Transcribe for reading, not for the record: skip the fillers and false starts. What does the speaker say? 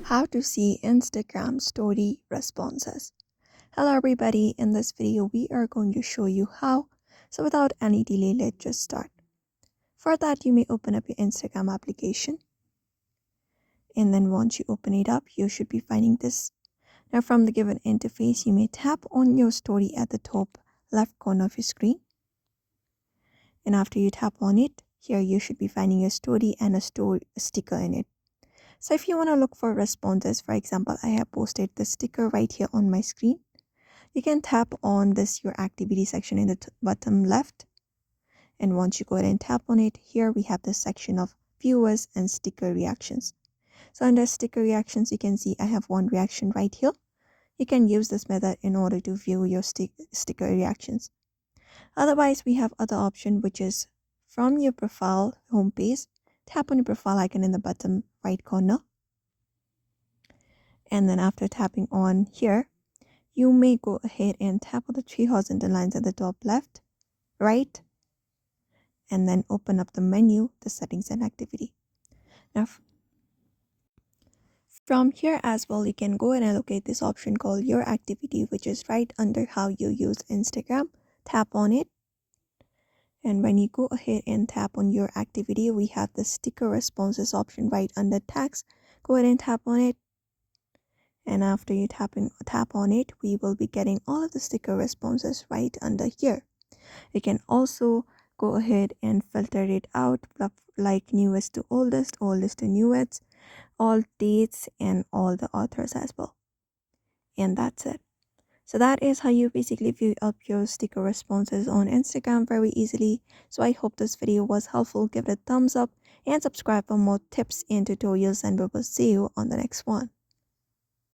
How to see Instagram story responses. Hello everybody, in this video we are going to show you how. So without any delay, let's just start. For that, you may open up your Instagram application, and then once you open it up, you should be finding this. Now from the given interface, you may tap on your story at the top left corner of your screen, and after you tap on it, here you should be finding your story and a sticker in it. So if you want to look for responses, for example, I have posted the sticker right here on my screen. You can tap on this your activity section in the bottom left. And once you go ahead and tap on it, here we have this section of viewers and sticker reactions. So under sticker reactions, you can see I have one reaction right here. You can use this method in order to view your sticker reactions. Otherwise, we have other option, which is from your profile homepage. Tap on your profile icon in the bottom right corner. And then after tapping on here, you may go ahead and tap on the three horizontal lines at the top left, right, and then open up the menu, the settings and activity. Now, from here as well, you can go ahead and locate this option called your activity, which is right under how you use Instagram. Tap on it. And when you go ahead and tap on your activity, we have the sticker responses option right under tags. Go ahead and tap on it. And after you tap on it, we will be getting all of the sticker responses right under here. You can also go ahead and filter it out, like newest to oldest, oldest to newest, all dates and all the authors as well. And that's it. So that is how you basically view up your sticker responses on Instagram very easily. So I hope this video was helpful. Give it a thumbs up and subscribe for more tips and tutorials, and we will see you on the next one.